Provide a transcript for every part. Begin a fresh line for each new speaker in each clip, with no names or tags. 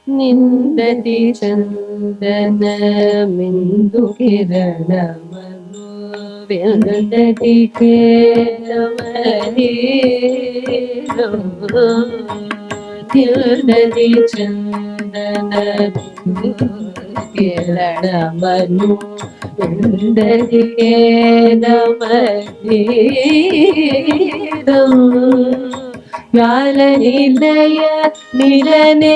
நிந்ததி சந்தன மிந்து கிரண மனோ விந்ததி கேதமரே நிந்ததி சந்தன மிந்து கிரண மனோ விந்ததி கேதமரே ವ್ಯಾಲನಿಲಯ ಮಿಲನೆ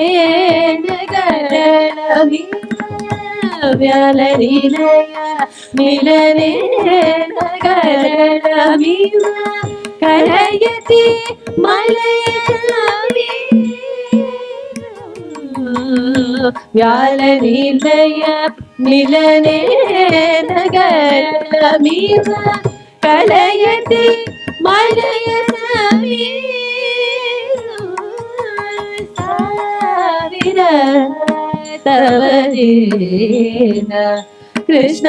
ನಗರವಿ ವ್ಯಾಲನಿಲಯ ಮಿಲನೆ ನಗರವಿ ಕರಯತಿ ಮಲಯವಿ ವ್ಯಾಲನಿಲಯ ಮಿಲನೆ ನಗರವಿ ಕಲಯತಿ ಮಲಯವಿ ತವರೇನ ಕೃಷ್ಣ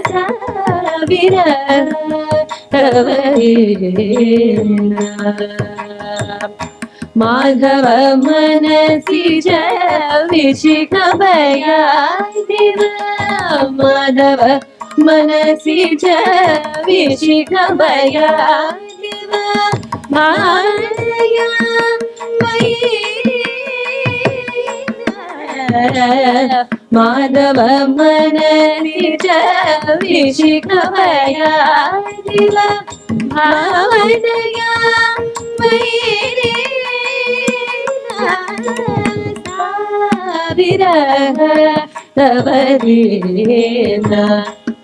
ಸಾವಿರ ತವರೇನ ಮಾಧವ ಮನಸಿ ವಿಷಿಕ ಭಯಾದಿವ ಮಾಧವ ಮನಸಿ ವಿಷಿಕ ಭಯಾದಿವ ಮಾಯ ಮಾಧವ ಮನನಿಜ ವಿಷಿಕಮಯ ದಿವ ಭಾವನಯ ಸಾವಿರ ತವರೇನ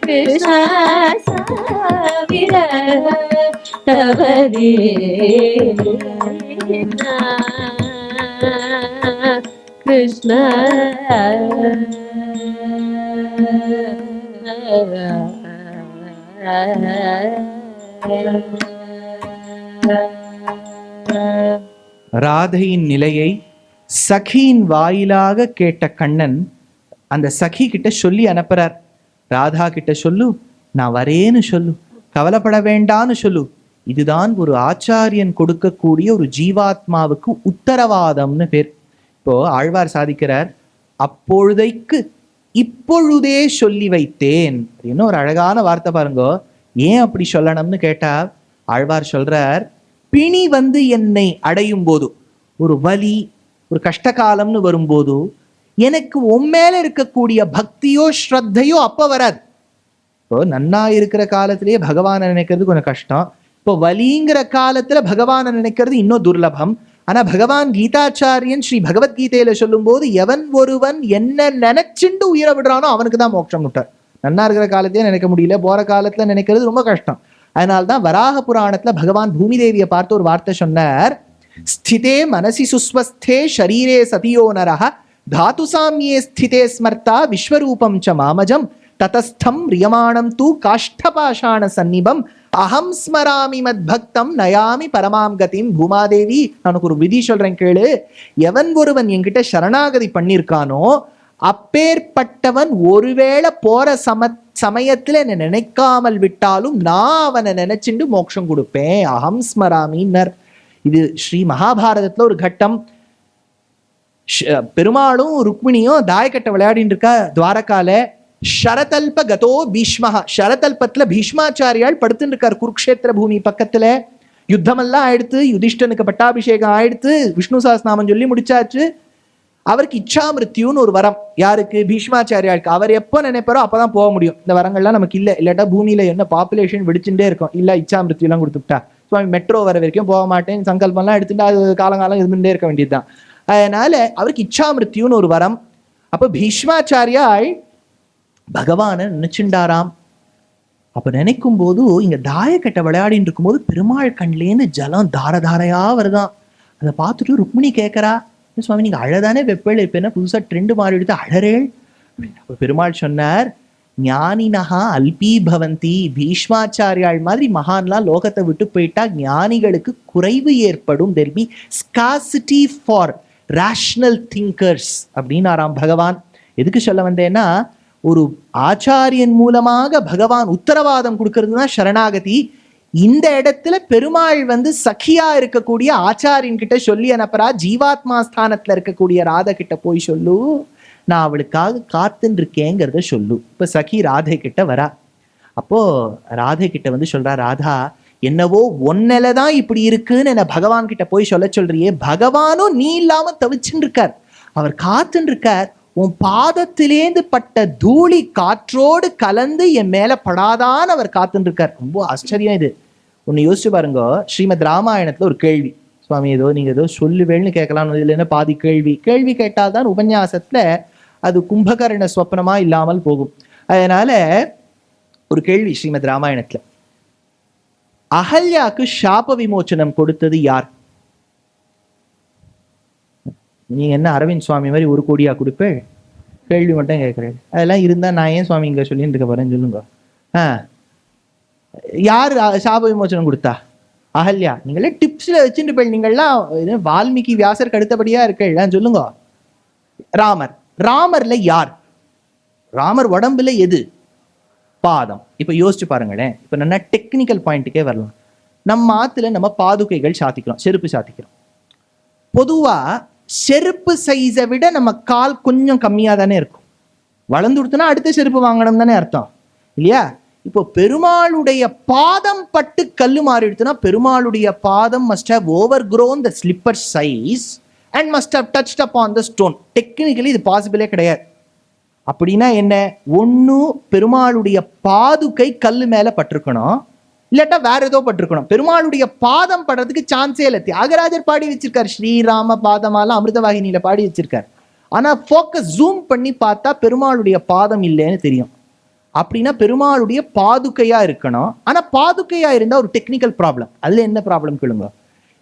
ಕೃಷ್ಣ ಸಾವಿರ ತವರೇನ ಕೃಷ್ಣ
ராதையின் நிலையை சகியின் வாயிலாக கேட்ட கண்ணன் அந்த சகி கிட்ட சொல்லி அனுப்புறார். ராதா கிட்ட சொல்லு, நான் வரேன்னு சொல்லு, கவலைப்பட வேண்டான்னு சொல்லு. இதுதான் ஒரு ஆச்சாரியன் கொடுக்கக்கூடிய ஒரு ஜீவாத்மாவுக்கு உத்தரவாதம்னு பேர். இப்போ ஆழ்வார் சாதிக்கிறார், அப்பொழுதைக்கு இப்பொழுதே சொல்லி வைத்தேன். இன்னும் ஒரு அழகான வார்த்தை பாருங்க. ஏன் அப்படி சொல்லணும்னு கேட்டா ஆழ்வார் சொல்றார், பிணி வந்து என்னை அடையும் போது, ஒரு வலி ஒரு கஷ்டகாலம்னு வரும்போது எனக்கு உண்மையில இருக்கக்கூடிய பக்தியோ ஸ்ரத்தையோ அப்ப வராது. இப்போ நன்னா இருக்கிற காலத்திலேயே பகவானை நினைக்கிறது கொஞ்சம் கஷ்டம். இப்போ வலிங்கிற காலத்துல பகவானை நினைக்கிறது இன்னும் துர்லபம். ஆனா பகவான் கீதாச்சாரியன் ஸ்ரீ பகவத்கீதையில சொல்லும் போது, எவன் ஒருவன் என்ன நினைச்சுண்டு உயிரை விடுறானோ அவனுக்கு தான் மோட்சம் விட்டார். நன்னா இருக்கிற காலத்தையே நினைக்க முடியல, போற காலத்துல நினைக்கிறது ரொம்ப கஷ்டம். அதனால்தான் வராக புராணத்துல பகவான் பூமி தேவியை பார்த்து ஒரு வார்த்தை சொன்னார், ஸ்திதே மனசி சுஸ்வஸ்தே ஷரீரே சதியோ நரஹ தாது சாமியே ஸ்திதே ஸ்மர்த்தா விஸ்வரூபம் ச மாமஜம் ததஸ்தம் ரியமானம் தூ காஷ்டபாஷாண சந்நிபம் அகம் ஸ்மராமி மத் பக்தம் நயாமி பரமாம் கதிம். பூமாதேவி, நான் ஒரு விதி சொல்றேன் கேளு. எவன் ஒருவன் என்கிட்ட சரணாகதி பண்ணியிருக்கானோ அப்பேற்பட்டவன் ஒருவேளை போற சமயத்துல என்னை நினைக்காமல் விட்டாலும் நான் அவனை நினைச்சுண்டு மோட்சம் கொடுப்பேன். அகம் ஸ்மராமின்னர். இது ஸ்ரீ மகாபாரதத்துல ஒரு கட்டம். பெருமாளும் ருக்மிணியும் தாயக்கட்டை விளையாடிட்டு இருக்கா துவாரகால. ஷரதல்ப கதோ பீஷ்மஹா, ஷரதல்பத்துல பீஷ்மாச்சாரியால் படுத்துட்டு இருக்கார் குருக்ஷேத்திர பூமி பக்கத்துல. யுத்தமெல்லாம் ஆயிடுத்து, யுதிஷ்டனுக்கு பட்டாபிஷேகம் ஆயிடுத்து, விஷ்ணு சஹஸ்ரநாமம் சொல்லி முடிச்சாச்சு. அவருக்கு இச்சா மிருத்யுன்னு ஒரு வரம். யாருக்கு? பீஷ்மாச்சாரியாளுக்கு. அவர் எப்போ நினைப்பாரோ அப்பதான் போக முடியும். இந்த வரங்கள்லாம் நமக்கு இல்லை. இல்லாட்டா பூமியில என்ன பாப்புலேஷன் வெடிச்சுட்டே இருக்கும். இல்ல இச்சா மிருத்யுலாம் கொடுத்துட்டா சுவாமி மெட்ரோ வர வரைக்கும் போக மாட்டேன் சங்கல்பம்லாம் எடுத்துட்டு அது காலங்காலம் இருந்துட்டே இருக்க வேண்டியதுதான். அதனால அவருக்கு இச்சா மிருத்யுன்னு ஒரு வரம். அப்ப பீஷ்மாச்சாரியாள் பகவானை நினைச்சுண்டாராம். அப்ப நினைக்கும் போது இங்க தாயக்கட்டை விளையாடின்னு இருக்கும்போது பெருமாள் கண்லேன்னு ஜலம் தார தாரையா வருதான். அதை பார்த்துட்டு ருக்மிணி கேட்கறா, சுவாமி நீங்க அழதானே வெப்பேள் இருப்பேன்னா புதுசா ட்ரெண்டு மாறி எடுத்து அழறேள். அப்ப பெருமாள் சொன்னார், ஞானினஹா அல்பீ பவந்தி. பீஷ்மாச்சாரியாள் மாதிரி மகான்லாம் லோகத்தை விட்டு போயிட்டா ஞானிகளுக்கு குறைவு ஏற்படும். There be scarcity for rational thinkers அப்படின்னாராம் பகவான். எதுக்கு சொல்ல வந்தேன்னா, ஒரு ஆச்சாரியன் மூலமாக பகவான் உத்தரவாதம் கொடுக்கறது தான் சரணாகதி. இந்த இடத்துல பெருமாள் சகியா இருக்கக்கூடிய ஆச்சாரியன் கிட்ட சொல்லி அனுப்புறா, ஜீவாத்மா ஸ்தானத்துல இருக்கக்கூடிய ராதை கிட்ட போய் சொல்லு, நான் அவளுக்காக காத்துன்னு இருக்கேங்கிறத சொல்லு. இப்ப சகி ராதை கிட்ட வரா. அப்போ ராதை கிட்ட சொல்றா, ராதா என்னவோ ஒன்னலதான் இப்படி இருக்குன்னு என்ன பகவான் கிட்ட போய் சொல்ல சொல்றியே, பகவானும் நீ இல்லாம தவிச்சுன்னு இருக்கார், அவர் காத்துன்னு இருக்கார், உன் பாதத்திலேந்து பட்ட தூளி காற்றோடு கலந்து என் மேல படாதான்னு அவர் காத்துன்னு இருக்கார். ரொம்ப ஆச்சரியம் இது. ஒன்னு யோசிச்சு பாருங்க, ஸ்ரீமத் ராமாயணத்துல ஒரு கேள்வி, சுவாமி ஏதோ நீங்க ஏதோ சொல்லுவேன்னு கேட்கலாம், இதுல என்ன பாதி கேள்வி கேட்டால்தான் உபன்யாசத்துல அது கும்பகர்ண ஸ்வப்னமா இல்லாமல் போகும். அதனால ஒரு கேள்வி ஸ்ரீமத் ராமாயணத்துல, அகல்யாக்கு சாப விமோச்சனம் கொடுத்தது யார்? நீங்க என்ன அரவிந்த் சுவாமி மாதிரி 1 கோடியா கொடுப்பேன், கேள்வி மட்டும் கேட்கிறேன். அதெல்லாம் இருந்தா நான் ஏன் சுவாமி இங்க சொல்லிட்டு இருக்க போறேன்னு சொல்லுங்க. யார் சாப விமோச்சனம் கொடுத்தா? அகல்யா. நீங்களே டிப்ஸ்ல வச்சுட்டு போய் நீங்கள்லாம் வால்மீகி வியாசருக்கு அடுத்தபடியா இருக்க சொல்லுங்க. ராமர்ல யார்? ராமர் உடம்புல எது? பாதம். இப்ப யோசிச்சு பாருங்களேன். இப்ப என்ன டெக்னிக்கல் பாயிண்ட்டுக்கே வரலாம். நம்ம ஆத்துல நம்ம பாதுகைகள் சாத்திக்கிறோம், செருப்பு சாத்திக்கிறோம். பொதுவா செருப்பு சைஸை விட நம்ம கால் கொஞ்சம் கம்மியா தானே இருக்கும். வளர்ந்து கொடுத்தனா அடுத்த செருப்பு வாங்கணும் தானே அர்த்தம் இல்லையா? இப்போ பெருமாளுடைய பாதம் பட்டு கல்லு மாறிடுச்சுன்னா பெருமாளுடைய பாதம் must have overgrown the slipper size and must have touched upon the stone. Technically இது பாசிபிளே கிடையாது. அப்படின்னா என்ன? ஒண்ணு பெருமாளுடைய பாதுகை கல்லு மேல பட்டிருக்கணும், இல்லாட்டா வேற ஏதோ பட்டிருக்கணும். பெருமாளுடைய பாதம் படுறதுக்கு சான்ஸே இல்லை. தியாகராஜர் பாடி வச்சிருக்காரு, ஸ்ரீராம பாதமாலாம் அமிர்தவாகினியில பாடி வச்சிருக்காரு. ஆனா போக்கஸ் ஜூம் பண்ணி பார்த்தா பெருமாளுடைய பாதம் இல்லைன்னு தெரியும். அப்படின்னா பெருமாளுடைய பாதுகையா இருக்கணும். ஆனா பாதுகையா இருந்தா ஒரு டெக்னிக்கல் ப்ராப்ளம். அதுல என்ன ப்ராப்ளம் கேளுங்க.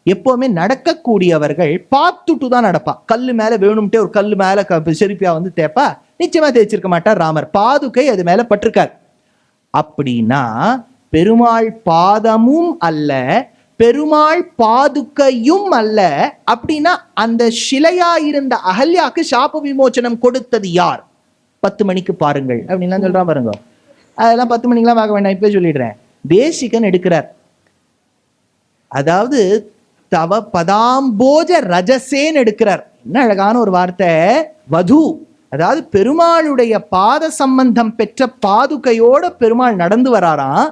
எப்பவுமே நடக்கக்கூடியவர்கள் பார்த்துட்டு தான் நடப்பா. கல்லு மேல வேணும்ட்டே ஒரு கல்லு மேல செருப்பியா தேப்பா? நிச்சயமா தேய்ச்சிருக்க மாட்டார் ராமர். பாதுகை அது மேல பட்டிருக்கார். அப்படின்னா பெருமாள் பாதமும் அல்ல, பெருமாள் பாதுகையும் அல்ல. அப்படின்னா அந்த சிலையா இருந்த அகல்யாக்கு சாப விமோச்சனம் கொடுத்தது யார்? 10 மணிக்கு பாருங்கள் அப்படின்லாம் சொல்றான் பாருங்க. அதெல்லாம் 10 மணிக்கெல்லாம் பார்க்க வேண்டாம், இப்ப சொல்லிடுறேன். தேசிகன் எடுக்கிறார். அதாவது தவ பதாம்போஜ ரஜசேன்னு எடுக்கிறார். என்ன அழகான ஒரு வார்த்தை, வது. அதாவது பெருமாளுடைய பாத சம்பந்தம் பெற்ற பாதுகையோட பெருமாள் நடந்து வராராம்.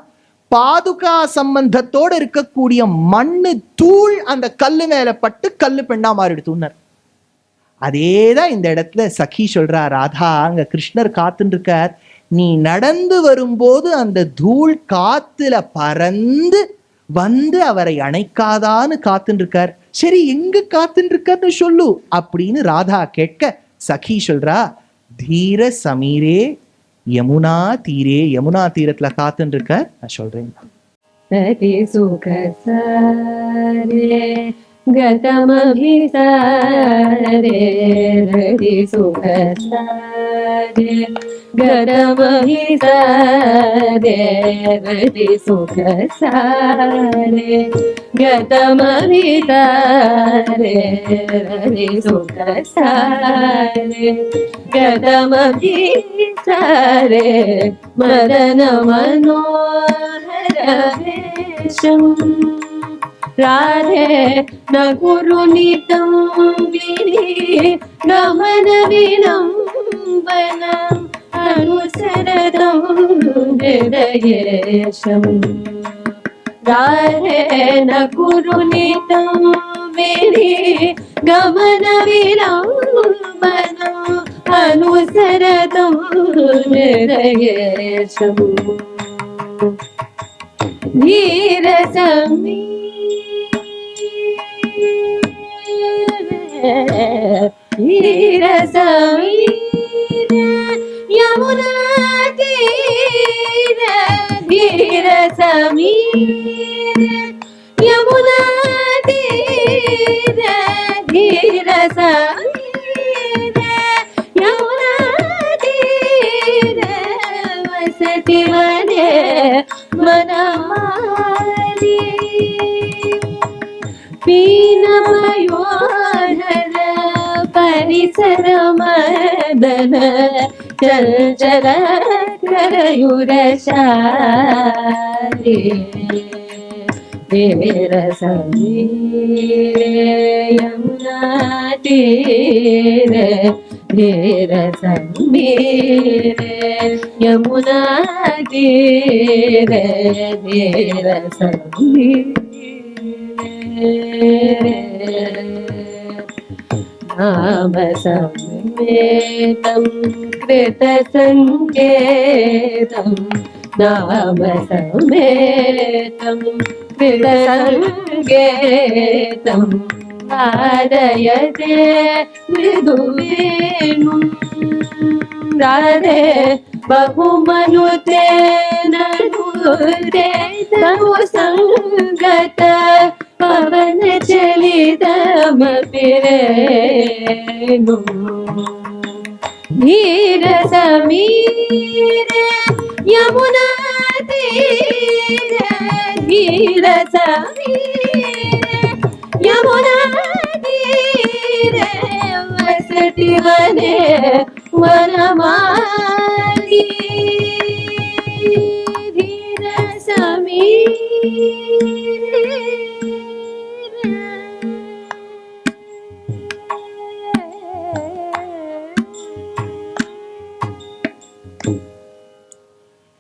பாதுகா சம்பந்தத்தோடு இருக்கக்கூடிய மண்ணு தூள் அந்த கல்லு மேல பட்டு கல்லு பெண்ணா மாறிடுத்துனார். அதேதான் இந்த இடத்துல சகி சொல்றா, ராதா அங்க கிருஷ்ணர் காத்துன்னு இருக்கார், நீ நடந்து வரும்போது அந்த தூள் காத்துல பறந்து அவரை அணைக்காதான்னு காத்துன்னு இருக்கார். சரி, எங்க காத்துன்னு இருக்காருன்னு சொல்லு அப்படின்னு ராதா கேட்க சகி சொல்றா, தீர சமீரே யமுனா தீரே, யமுனா தீரத்துல காத்துன்னு இருக்க. நான் சொல்றேன்.
ரதி சுகசாரே கதமபிசாரே, ரதி சுகசாரே கதமபிசாரே, ரதி சுகசாரே கதமபிசாரே, ரதி சுகசாரே கதமபிசாரே மதன மனோஹர வேஷம் ராதே ந குரு நிதம் வினி கமன வினம்பனம் அனுசரதம் ஹிருதயேஷம். ராதே ந குரு நிதம் வினி கமன வினம்பனம் அனுசரதம் ஹிருதயேஷம். धीर समीर यमुना तीर, धीर समीर यमुना तीर, धीर समीर यमुना तीर वसति वने मनमाली पीनमयोधर परिसर मदन चंचल करयुरशाली. धीर समीरे यमुना तीरे धीर समीरे यमुना तीरे धीर समीरे नाम समेतं कृतसङ्केतं नाम समेतं कृतसङ्केतं राधयते मृदुवेणुं राधे बहुमनुते ननुते तनु सङ्गत पवन चलितमपि रेणुं धीर समीरे यमुना तीरे धीर समीरे यमुना तीरे वसति वने वनमाली धीर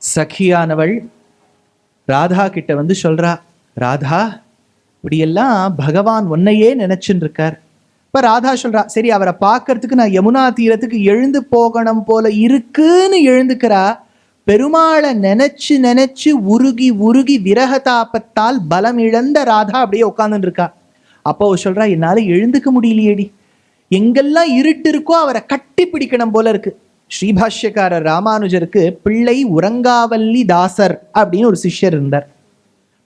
சகியானவள் ராதா கிட்ட வந்து சொல்றா, ராதா இப்படியெல்லாம் பகவான் உன்னையே நினைச்சுட்டு இருக்கார். இப்ப ராதா சொல்றா, சரி அவரை பார்க்கறதுக்கு நான் யமுனா தீரத்துக்கு எழுந்து போகணும் போல இருக்குன்னு எழுந்துக்கிறா. பெருமாளை நினைச்சு நினைச்சு உருகி உருகி விரகதாபத்தால் பலம் இழந்த ராதா அப்படியே உட்கார்ந்துட்டு இருக்கா. அப்போ சொல்றா, என்னால எழுந்துக்க முடியலையேடி, எங்கெல்லாம் இருட்டு இருக்கோ அவரை கட்டி பிடிக்கணும் போல இருக்கு. ஸ்ரீபாஷ்யக்காரர் ராமானுஜருக்கு பிள்ளை உறங்காவல்லி தாசர் அப்படின்னு ஒரு சிஷ்யர் இருந்தார்.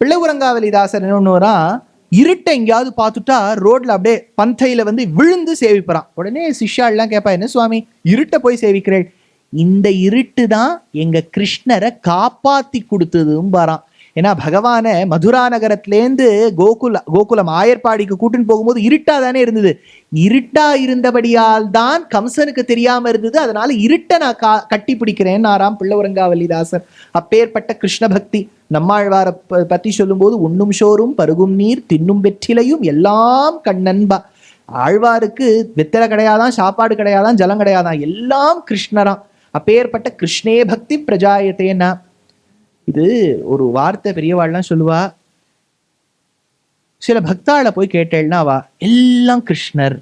பிள்ளை உறங்காவல்லி தாசர் என்ன பண்ணுவாரா, இருட்டை எங்கேயாவது பார்த்துட்டா ரோட்ல அப்படியே பந்தையில வந்து விழுந்து சேவிப்பான். உடனே சிஷ்யாள்லாம் கேட்பா, என்ன சுவாமி இருட்டை போய் சேவிக்கிறேன்? இந்த இருட்டு தான் எங்க கிருஷ்ணரை காப்பாத்தி கொடுத்ததும் பாரான். ஏன்னா பகவான மதுரா நகரத்திலேருந்து கோகுலம் ஆயர்பாடிக்கு கூட்டின்னு போகும்போது இருட்டா தானே இருந்தது. இருட்டா இருந்தபடியால் தான் கம்சனுக்கு தெரியாம இருந்தது. அதனால இருட்டை நான் கட்டி பிடிக்கிறேன் ஆறாம் பிள்ளை உறங்காவல்லிதாசர். அப்பேற்பட்ட கிருஷ்ண பக்தி. நம்மாழ்வார பத்தி சொல்லும் போது உண்ணும் சோறும் பருகும் நீர் தின்னும் வெற்றிலையும் எல்லாம் கண்ணன்பா. ஆழ்வாருக்கு வெத்தலை கிடையாதான், சாப்பாடு கிடையாதான், ஜலம் கிடையாதான், எல்லாம் கிருஷ்ணராம். அப்பேற்பட்ட கிருஷ்ணே பக்தி பிரஜாயத்தேன்னா. இது ஒரு வார்த்தை பெரியவாள்லாம் சொல்லுவா. சில பக்தாளை போய் கேட்டேன்னா அவா எல்லாம் கிருஷ்ணர்.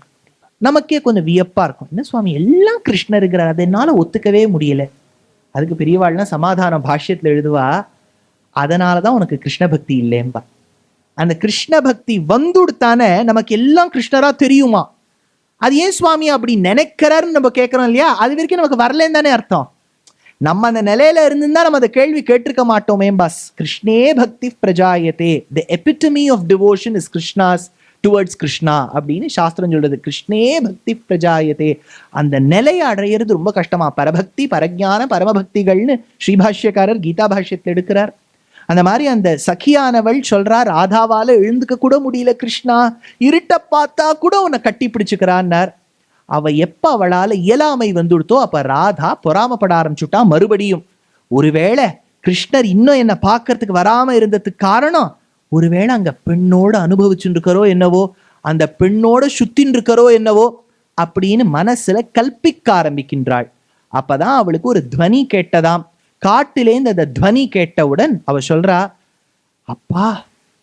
நமக்கே கொஞ்சம் வியப்பா இருக்கும், என்ன சுவாமி எல்லாம் கிருஷ்ணருங்கிறார், அதை என்னால ஒத்துக்கவே முடியல. அதுக்கு பெரியவாள்லாம் சமாதான பாஷ்யத்துல எழுதுவா, அதனாலதான் உனக்கு கிருஷ்ண பக்தி இல்லைம்பா. அந்த கிருஷ்ண பக்தி வந்துடுத்தானே நமக்கு எல்லாம் கிருஷ்ணரா தெரியுமா. அது ஏன் சுவாமி அப்படி நினைக்கிறாருன்னு நம்ம கேட்கறோம் இல்லையா, அது வரைக்கும் நமக்கு வரலன்னு தானே அர்த்தம். நம்ம அந்த நிலையில இருந்திருந்தா நம்ம அந்த கேள்வி கேட்டிருக்க மாட்டோமே பாஸ். கிருஷ்ணே பக்தி பிரஜாயத்தே, the epitome of devotion is Krishna's towards Krishna அப்படின்னு சாஸ்திரம் சொல்றது. கிருஷ்ணே பக்தி பிரஜாயத்தே, அந்த நிலையை அடையிறது ரொம்ப கஷ்டமா. பரபக்தி பரஜான பரமபக்திகள்னு ஸ்ரீபாஷ்யக்காரர் கீதா பாஷ்யத்தில் எடுக்கிறார். அந்த மாதிரி அந்த சகியானவள் சொல்றா, ராதாவால எழுந்துக்க கூட முடியல கிருஷ்ணா, இருட்ட பார்த்தா கூட உன்னை கட்டி பிடிச்சுக்கிறான்னார். அவ எப்ப அவளால இயலாமை வந்துடுத்தோ அப்ப ராதா பொறாமப்பட ஆரம்பிச்சுட்டா. மறுபடியும் ஒருவேளை கிருஷ்ணர் இன்னும் என்ன பார்க்கறதுக்கு வராம இருந்ததுக்கு காரணம் ஒருவேளை அங்க பெண்ணோட அனுபவிச்சுட்டு இருக்கிறோ என்னவோ, அந்த பெண்ணோட சுத்தின் இருக்கிறோ என்னவோ அப்படின்னு மனசுல கல்பிக்க ஆரம்பிக்கின்றாள். அப்பதான் அவளுக்கு ஒரு துவனி கேட்டதாம். காட்டிலேந்து அந்த துவனி கேட்டவுடன் அவ சொல்றா, அப்பா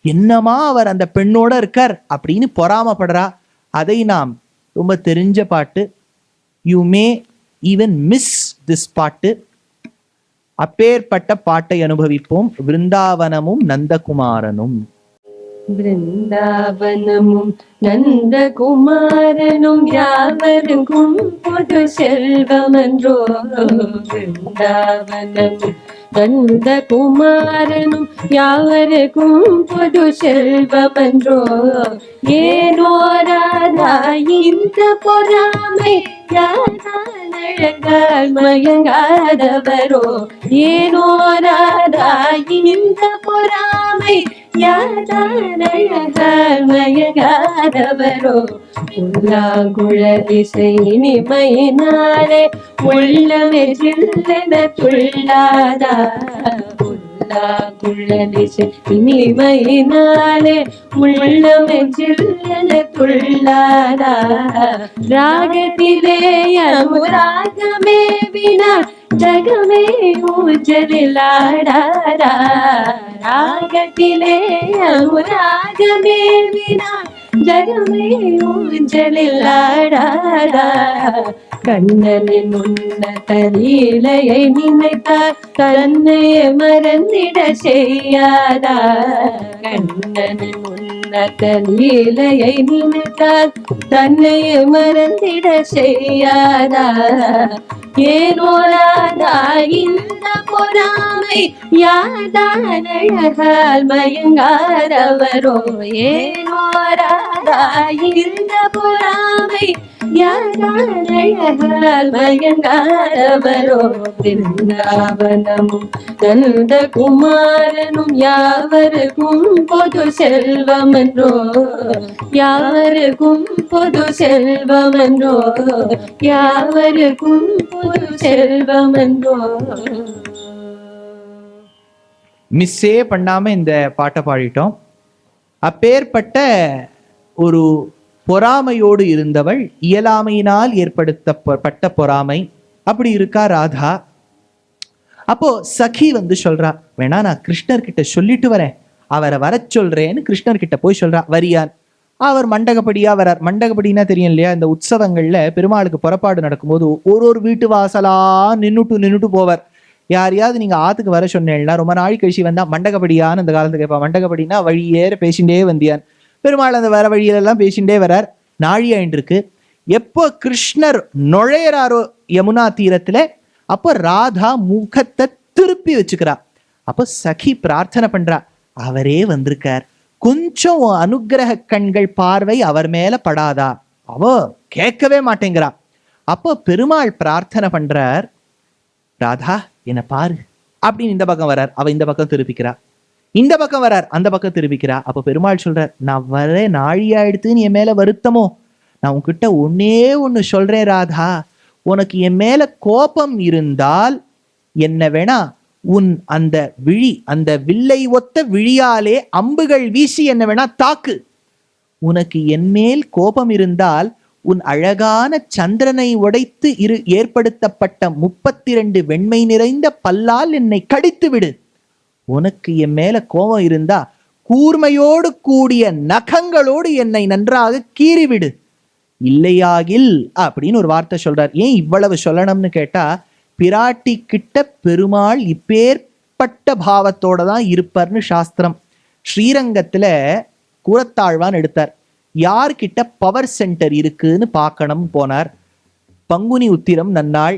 என்னமா அவர் அந்த பெண்ணோட இருக்கார் அப்படின்னு பொறாமப்படுறா. அதை நாம் ரொம்ப தெரிஞ்ச பாட்டு, you may even miss this பாட்டு. அப்பேற்பட்ட பாட்டை அனுபவிப்போம். விருந்தாவனமும் நந்தகுமாரனும்.
விருந்தாவனமும் நந்தகுமாரனும் யாவருக்கும் பொது செல்வமன்றோ. விருந்தாவனமும் நந்தகுமாரனும் யாவருக்கும் பொது செல்வமன்றோ. ஏனோ ராதா இந்த பொறாமை அழகால் மயங்காதவரோ. ஏனோ ராதா இந்த பொறாமை அழகால் மயங்காதவரோ. புல்லாங்குழலிசை இனிமையினாலே உள்ளமே சில்லென துள்ளாதா. புல்லாங்குழலிசை ராதா குழலிசை இனிமையினாலே உள்ளமெஞ்சில் துள்ளாரா ராகத்திலே அனுராகமே வினா ஜகமே ஊஞ்சலிலாடாரா ராகத்திலே அனுராகமே வினா ஜகமே ஊஞ்சலிலாடாரா கண்ணனின் உன்னத லீலையை நினைத்தார் தன்னையே மறந்திட செய்யாதா கண்ணனின் உன்னத லீலையை நினைத்தார் தன்னையே மறந்திட செய்யாதா ஏனோ ராதா இந்த பொறாமை யார்தான் அழகால் மயங்காதவரோ ஏனோ ராதா இந்த பொறாமை யார்தான் அழகால் மயங்காதவரோ பிருந்தாவனமும் கந்த குமாரனும் யாவருக்கும் பொது செல்வமென்றோ யாவருக்கும் பொது செல்வமென்றோ யாவருக்கும் பொது செல்வமென்றோ.
மிஸ்ஸே பண்ணாம இந்த பாட்டை பாடிட்டோம். அப்பேற்பட்ட ஒரு பொறாமையோடு இருந்தவள், இயலாமையினால் ஏற்படுத்தப்பட்ட பொறாமை. அப்படி இருக்கா ராதா. அப்போ சகி வந்து சொல்றா, வேணா நான் கிருஷ்ணர்கிட்ட சொல்லிட்டு வரேன், அவரை வர சொல்றேன்னு கிருஷ்ணர்கிட்ட போய் சொல்றா. வரியான். அவர் மண்டகப்படியா வரார். மண்டகப்படினா தெரியும் இல்லையா, இந்த உற்சவங்கள்ல பெருமாளுக்கு புறப்பாடு நடக்கும்போது ஒரு வீட்டு வாசலா நின்னுட்டு போவார். யாரையாவது நீங்க ஆத்துக்கு வர சொன்னேன்னா ரொம்ப நாள் கழிச்சு வந்தா மண்டகப்படியான்னு அந்த காலத்துக்கு கேட்பா. மண்டகப்படினா வழி ஏற பேசிண்டே வந்தியான். பெருமாள் அந்த வர வழியிலெல்லாம் பேசிண்டே வரார். நாழியாயின்னு இருக்கு. எப்போ கிருஷ்ணர் நுழையிறாரோ யமுனா தீரத்துல, அப்போ ராதா முகத்தை திருப்பி வச்சுக்கிறா. அப்போ சகி பிரார்த்தனை பண்றா, அவரே வந்திருக்கார், கொஞ்சம் அனுக்கிரக கண்கள் பார்வை அவர் மேல படாதா? அவ கேட்கவே மாட்டேங்கிறா. அப்போ பெருமாள் பிரார்த்தனை பண்றார், ராதா என்ன பாரு அப்படின்னு இந்த பக்கம் வரார். அவ இந்த பக்கம் திருப்பிக்கிறா. இந்த பக்கம் வரார், அந்த பக்கம் திருப்பிக்கிறா. அப்போ பெருமாள் சொல்றார், நான் வர நாழியாயிடுத்துன்னு என் மேல வருத்தமோ? நான் உன்கிட்ட ஒண்ணு சொல்றேன் ராதா, உனக்கு என் மேல கோபம் இருந்தால் என்ன வேணா உன் அந்த விழி, அந்த வில்லை ஒத்த விழியாலே அம்புகள் வீசி என்ன வேணா தாக்கு. உனக்கு என் மேல் கோபம் இருந்தால் உன் அழகான சந்திரனை உடைத்து ஏற்படுத்தப்பட்ட 32 வெண்மை நிறைந்த பல்லால் என்னை கடித்து விடு. உனக்கு என் மேல கோபம் இருந்தா கூர்மையோடு கூடிய நகங்களோடு என்னை நன்றாக கீறிவிடு. இல்லையாகில் அப்படின்னு ஒரு வார்த்தை சொல்றார். ஏன் இவ்வளவு சொல்லணும்னு கேட்டா, பிராட்டி கிட்ட பெருமாள் இப்பேற்பட்ட பாவத்தோட தான் இருப்பார்னு சாஸ்திரம். ஸ்ரீரங்கத்துல கூரத்தாழ்வான் எடுத்தார். யார்கிட்ட பவர் சென்டர் இருக்குன்னு பார்க்கணும் போனார். பங்குனி உத்திரம் நன்னாள்,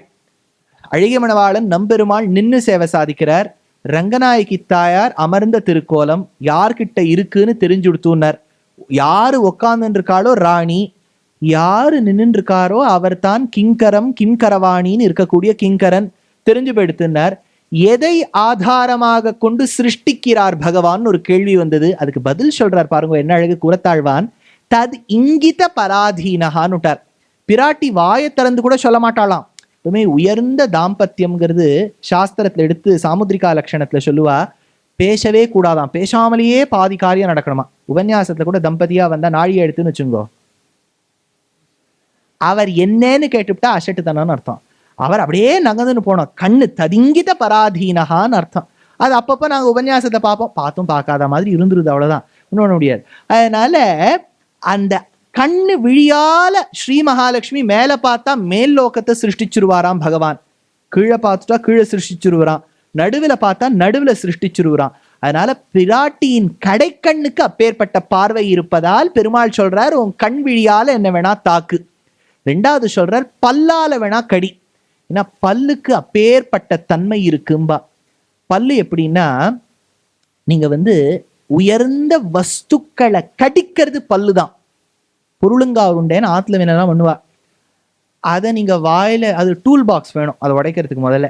அழகிய மணவாளன் நம்பெருமாள் நின்று சேவை சாதிக்கிறார். ரங்கநாயகி தாயார் அமர்ந்த திருக்கோலம் யார்கிட்ட இருக்குன்னு தெரிஞ்சுடுத்துனார். யாரு உக்காந்துன்னு இருக்காளோ ராணி, யாரு நின்று இருக்காரோ அவர் தான் கிங்கரம், கிங்கரவாணின்னு இருக்கக்கூடிய கிங்கரன் தெரிஞ்சு போயிடுத்துனார். எதை ஆதாரமாக கொண்டு சிருஷ்டிக்கிறார் பகவான் ஒரு கேள்வி வந்தது. அதுக்கு பதில் சொல்றார் பாருங்க, என்ன அழகு கூரத்தாழ்வான். தத் இங்கித பராதீனஹான்னுட்டார். பிராட்டி வாயை திறந்து கூட சொல்ல மாட்டாளாம். எப்பவுமே உயர்ந்த தாம்பத்தியம்ங்கிறது சாஸ்திரத்துல எடுத்து சாமுத்ரிகா லட்சணத்துல சொல்லுவா, பேசவே கூடாதாம், பேசாமலேயே பாதி காரியம் நடக்கணுமா. உபன்யாசத்துல கூட தம்பதியா வந்தா நாழியை எடுத்துன்னு வச்சுங்கோ, அவர் என்னன்னு கேட்டுவிட்டா அசட்டுத்தனம்னு அர்த்தம். அவர் அப்படியே நகர்ந்துன்னு போனோம், கண்ணு ததிங்கித பராதீனஹான்னு அர்த்தம். அது அப்பப்போ நாங்கள் உபன்யாசத்தை பார்த்தும் பார்க்காத மாதிரி இருந்துருது, அவ்வளோதான், இன்னொன்று முடியாது. அதனால அந்த கண்ணு விழியால ஸ்ரீ மகாலட்சுமி மேலே பார்த்தா மேல் லோகத்தை சிருஷ்டிச்சிருவாராம் பகவான், கீழே பார்த்துட்டா கீழே சிருஷ்டிச்சிருவாராம், நடுவில் பார்த்தா நடுவில் சிருஷ்டிச்சிருவாராம். அதனால பிராட்டியின் கடைக்கண்ணுக்கு அப்பேற்பட்ட பார்வை இருப்பதால் பெருமாள் சொல்றார், உன் கண் விழியால என்ன வேணா தாக்கு. ரெண்டாவது சொல்றார், பல்லால வேணா கடி. ஏன்னா பல்லுக்கு அப்பேற்பட்ட தன்மை இருக்கும்பா. பல்லு எப்படின்னா, நீங்க உயர்ந்த வஸ்துக்களை கடிக்கிறது பல்லு தான். பொருளுங்கா உருண்டேன்னு ஆத்துல வேணாலும் பண்ணுவா, அதை நீங்க வாயில, அது டூல் பாக்ஸ் வேணும் அதை உடைக்கிறதுக்கு. முதல்ல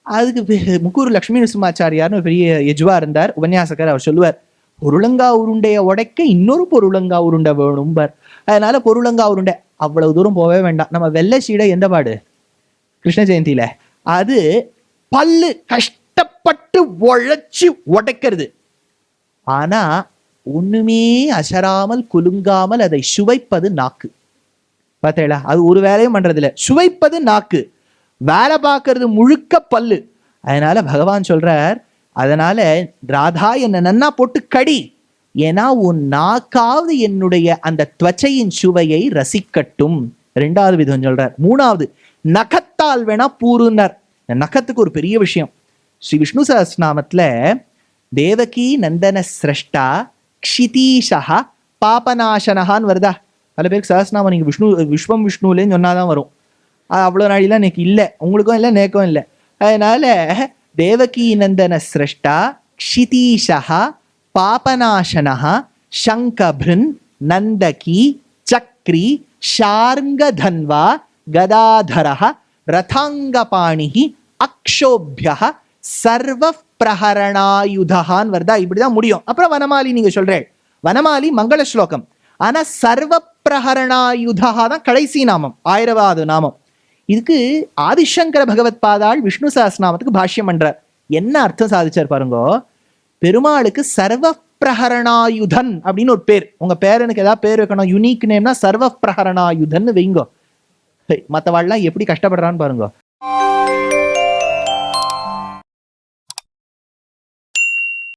அதுக்கு முக்கூர் லட்சுமி நரசிம்மாச்சாரியார்னு ஒரு பெரிய எஜுவா இருந்தார், உபன்யாசகர். அவர் சொல்லுவார், பொருளங்கா உருண்டைய உடைக்க இன்னொரு பொருளங்கா உருண்டை வேணும்பார். அதனால பொருளங்கா உருண்டை அவ்வளவு தூரம் போகவே வேண்டாம். நம்ம வெள்ளை சீடை எந்த பாடு கிருஷ்ண ஜெயந்தியில, அது பல்லு கஷ்டப்பட்டு உழைச்சு உடைக்கிறது. ஆனா ஒண்ணுமே அசராமல் குலுங்காமல் அதை சுவைப்பது நாக்கு. பார்த்தீங்களா? அது ஒரு வேலையும் பண்றது இல்ல, சுவைப்பது நாக்கு, வேலை பார்க்கறது முழுக்க பல்லு. அதனால பகவான் சொல்றார், அதனால ராதா என்ன நன்னா போட்டு கடி, ஏன்னா உன் நாக்காவது என்னுடைய அந்த துவச்சையின் சுவையை ரசிக்கட்டும். ரெண்டாவது விதம் சொல்றார். மூணாவது, நகத்தால் வேணா பூருன்னார். நகத்துக்கு ஒரு பெரிய விஷயம். ஸ்ரீ விஷ்ணு சஹஸ்ரநாமத்துல தேவகி நந்தன சிரஷ்டா க்ஷிதீஷா பாபநாசனஹான்னு வருதா? பல பேருக்கு சஹஸ்ரநாமம் நீங்க விஸ்வம் விஷ்ணுலேன்னு சொன்னாதான் வரும். அவ்வளோ நாளிலாம் எனக்கு இல்லை, உங்களுக்கும் இல்லை, நேக்கும் இல்லை. அதனால தேவகி நந்தன சிரஷ்டா க்ஷிதீஷா பாபநாசனஹ சங்கபிருன் நந்தகி சக்ரி ஷார்ங்கதன்வா கதாதரஹ ரதாங்கபாணிஹி அக்ஷோபியஹ சர்வ பிரஹரணாயுதான் வருதா? இப்படிதான் முடியும். அப்புறம் வனமாலி நீங்க சொல்றேன், வனமாலி மங்கள ஸ்லோகம். ஆனா சர்வ பிரஹரணாயுதா தான் கடைசி நாமம், 1000வது நாமம். இதுக்கு ஆதிசங்கர பகவத் பாதாள் விஷ்ணு சஹஸ்ரநாமத்துக்கு பாஷ்யம் பண்றார். என்ன அர்த்தம் சாதிச்சார் பாருங்க. பெருமாளுக்கு சர்வ பிரஹரணாயுதன் அப்படின்னு ஒரு பேர். உங்க பேரனுக்கு ஏதாவது பேர் வைக்கணும், யூனிக் நேம்னா சர்வ பிரஹரணாயுதன் வைங்கோ. மற்றவாள்லாம் எப்படி கஷ்டப்படுறான்னு பாருங்க.